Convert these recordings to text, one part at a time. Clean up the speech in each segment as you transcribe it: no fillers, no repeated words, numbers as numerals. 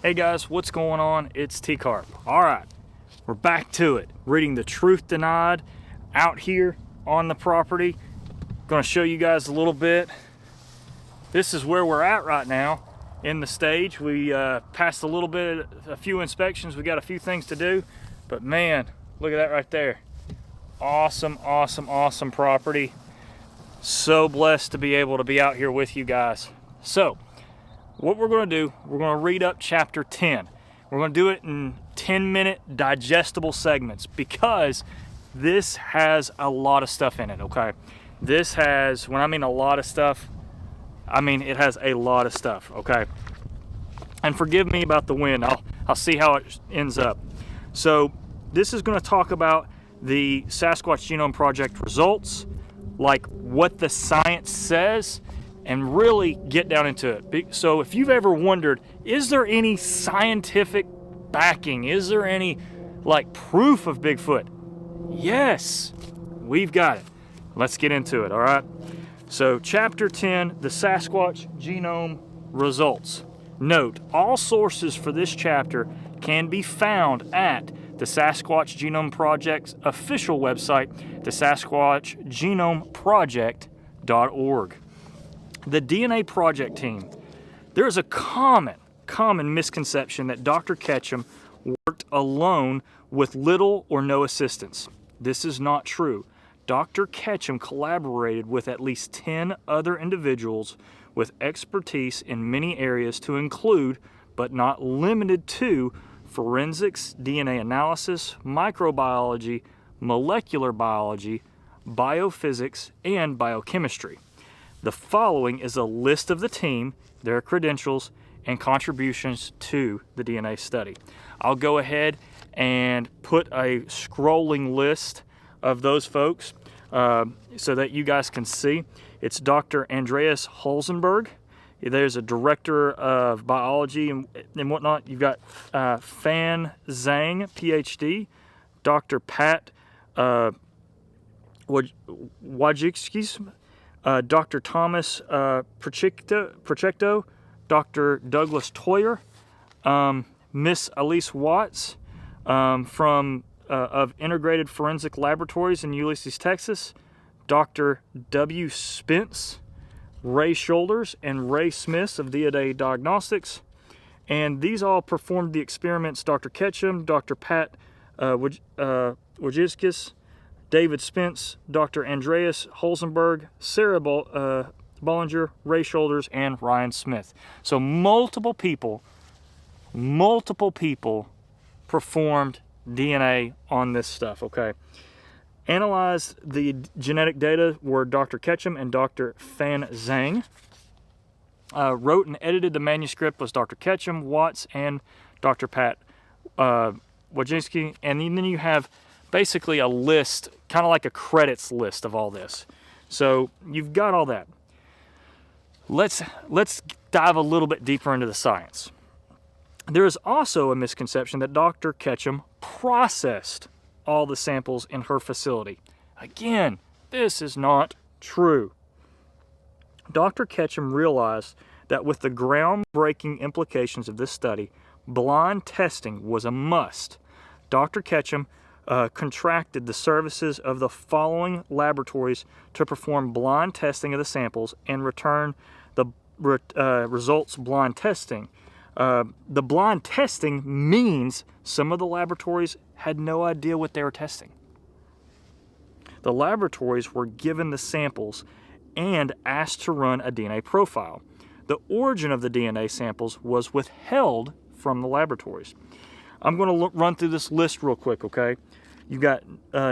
Hey guys, what's going on? It's T-Carp. All right, we're back to it. Reading The Truth Denied out here on the property. Going to show you guys a little bit. This is where we're at right now in the stage. We passed a few inspections. We got a few things to do, but man, look at that right there. Awesome, awesome, awesome property. So blessed to be able to be out here with you guys. So, what we're going to do, we're going to read up chapter 10. We're going to do it in 10-minute digestible segments because this has a lot of stuff in it, okay? This has, when I mean a lot of stuff, I mean it has a lot of stuff, okay? And forgive me about the wind. I'll see how it ends up. So this is going to talk about the Sasquatch Genome Project results, like what the science says, and really get down into it. So if you've ever wondered, is there any scientific backing? Is there any like proof of Bigfoot? Yes, we've got it. Let's get into it, all right? So chapter 10, the Sasquatch Genome Results. Note, all sources for this chapter can be found at the Sasquatch Genome Project's official website, the Sasquatch Genome Project.org. The DNA Project team. There is a common misconception that Dr. Ketchum worked alone with little or no assistance. This is not true. Dr. Ketchum collaborated with at least 10 other individuals with expertise in many areas to include, but not limited to, forensics, DNA analysis, microbiology, molecular biology, biophysics, and biochemistry. The following is a list of the team, their credentials, and contributions to the DNA study. I'll go ahead and put a scrolling list of those folks so that you guys can see. It's Dr. Andreas Holzenberg. There's a director of biology and whatnot. You've got Fan Zhang, PhD. Dr. Pat Wojcicki. Dr. Thomas Prochecto, Dr. Douglas Toyer, Miss Elise Watts of Integrated Forensic Laboratories in Ulysses, Texas, Dr. W. Spence, Ray Shoulders, and Ray Smith of denied.Thank. And these all performed the experiments. Dr. Ketchum, Dr. Pat Wojcicki, David Spence, Dr. Andreas Holzenberg, Sarah Bollinger, Ray Shoulders, and Ryan Smith. So multiple people performed DNA on this stuff, okay? Analyzed the genetic data were Dr. Ketchum and Dr. Fan Zhang. Wrote and edited the manuscript was Dr. Ketchum, Watts, and Dr. Pat Wojcicki. And then you have basically a list, kind of like a credits list of all this. So you've got all that. Let's dive a little bit deeper into the science. There is also a misconception that Dr. Ketchum processed all the samples in her facility. Again, this is not true. Dr. Ketchum realized that with the groundbreaking implications of this study, blind testing was a must. Dr. Ketchum contracted the services of the following laboratories to perform blind testing of the samples and return the results blind testing. The blind testing means some of the laboratories had no idea what they were testing. The laboratories were given the samples and asked to run a DNA profile. The origin of the DNA samples was withheld from the laboratories. I'm going to run through this list real quick, okay? You've got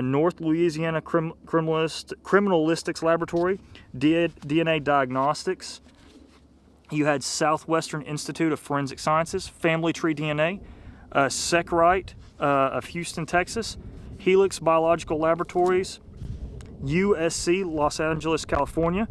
North Louisiana Criminalistics Laboratory, DNA Diagnostics. You had Southwestern Institute of Forensic Sciences, Family Tree DNA, Secrite of Houston, Texas, Helix Biological Laboratories, USC, Los Angeles, California,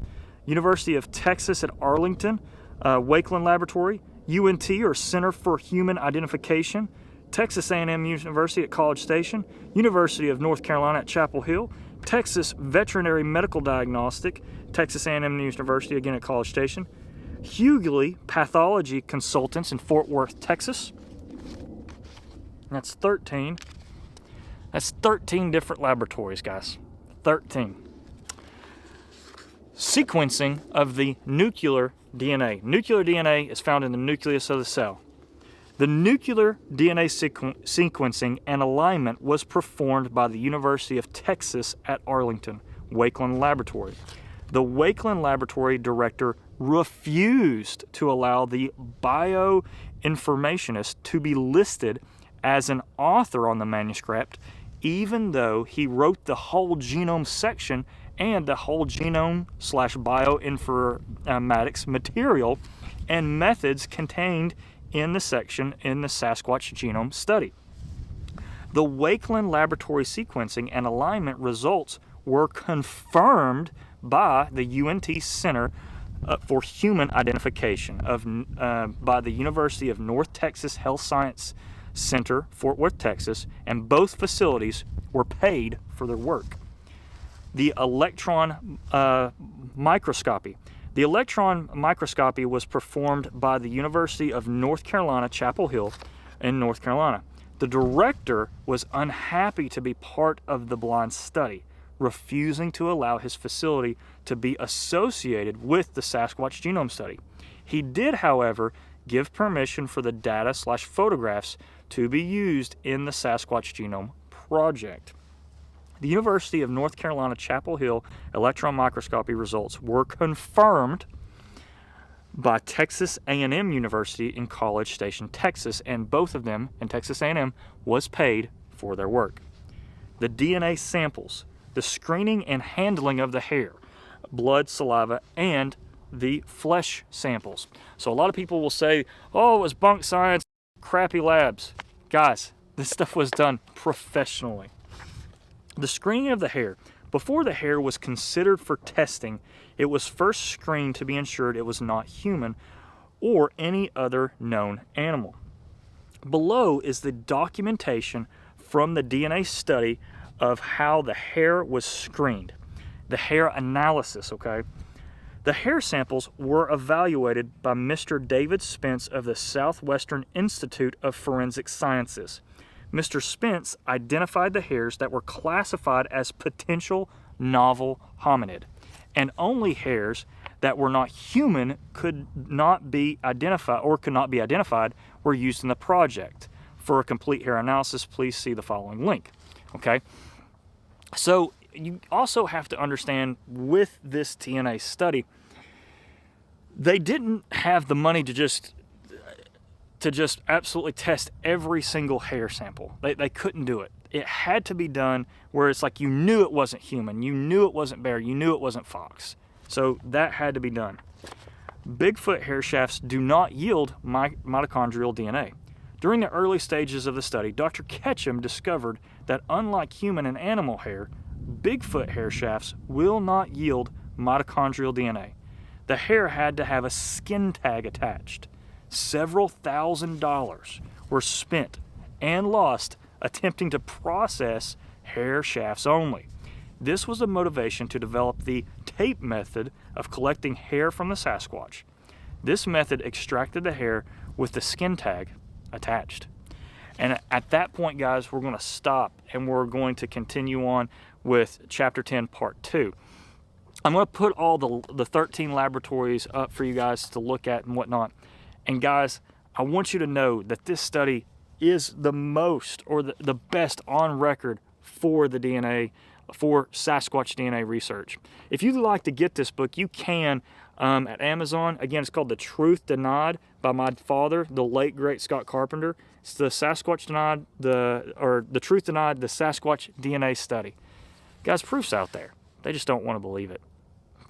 University of Texas at Arlington, Wakeland Laboratory, UNT, or Center for Human Identification, Texas A&M University at College Station, University of North Carolina at Chapel Hill, Texas Veterinary Medical Diagnostic, Texas A&M University, again at College Station, Hughley Pathology Consultants in Fort Worth, Texas. That's 13. That's 13 different laboratories, guys. 13. Sequencing of the nuclear DNA. Nuclear DNA is found in the nucleus of the cell. The nuclear DNA sequencing and alignment was performed by the University of Texas at Arlington, Wakeland Laboratory. The Wakeland Laboratory director refused to allow the bioinformationist to be listed as an author on the manuscript, even though he wrote the whole genome section and the whole genome/bioinformatics material and methods contained in the section in the Sasquatch Genome Study. The Wakeland Laboratory sequencing and alignment results were confirmed by the UNT Center for Human Identification by the University of North Texas Health Science Center, Fort Worth, Texas, and both facilities were paid for their work. The electron microscopy. The electron microscopy was performed by the University of North Carolina, Chapel Hill in North Carolina. The director was unhappy to be part of the blind study, refusing to allow his facility to be associated with the Sasquatch Genome Study. He did, however, give permission for the data/photographs to be used in the Sasquatch Genome Project. The University of North Carolina Chapel Hill electron microscopy results were confirmed by Texas A&M University in College Station, Texas, and both of them, and Texas A&M, was paid for their work. The DNA samples, the screening and handling of the hair, blood, saliva, and the flesh samples. So a lot of people will say, oh, it was bunk science, crappy labs. Guys, this stuff was done professionally. The screening of the hair. Before the hair was considered for testing, it was first screened to be ensured it was not human or any other known animal. Below is the documentation from the DNA study of how the hair was screened. The hair analysis, okay? The hair samples were evaluated by Mr. David Spence of the Southwestern Institute of Forensic Sciences. Mr. Spence identified the hairs that were classified as potential novel hominid, and only hairs that were not human could not be identified were used in the project. For a complete hair analysis, please see the following link. Okay? So you also have to understand with this DNA study, they didn't have the money to just absolutely test every single hair sample. They couldn't do it. It had to be done where it's like you knew it wasn't human, you knew it wasn't bear, you knew it wasn't fox. So that had to be done. Bigfoot hair shafts do not yield mitochondrial DNA. During the early stages of the study, Dr. Ketchum discovered that unlike human and animal hair, Bigfoot hair shafts will not yield mitochondrial DNA. The hair had to have a skin tag attached. Several $1,000s were spent and lost attempting to process hair shafts only. This was the motivation to develop the tape method of collecting hair from the Sasquatch. This method extracted the hair with the skin tag attached. And at that point, guys, we're going to stop and we're going to continue on with Chapter 10, Part 2. I'm going to put all the 13 laboratories up for you guys to look at and whatnot. And guys, I want you to know that this study is the most or the best on record for the DNA, for Sasquatch DNA research. If you'd like to get this book, you can at Amazon. Again, it's called The Truth Denied by my father, the late great Scott Carpenter. It's the Sasquatch Denied, the Truth Denied, the Sasquatch DNA Study. Guys, proof's out there. They just don't want to believe it.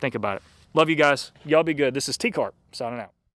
Think about it. Love you guys. Y'all be good. This is T-Carp signing out.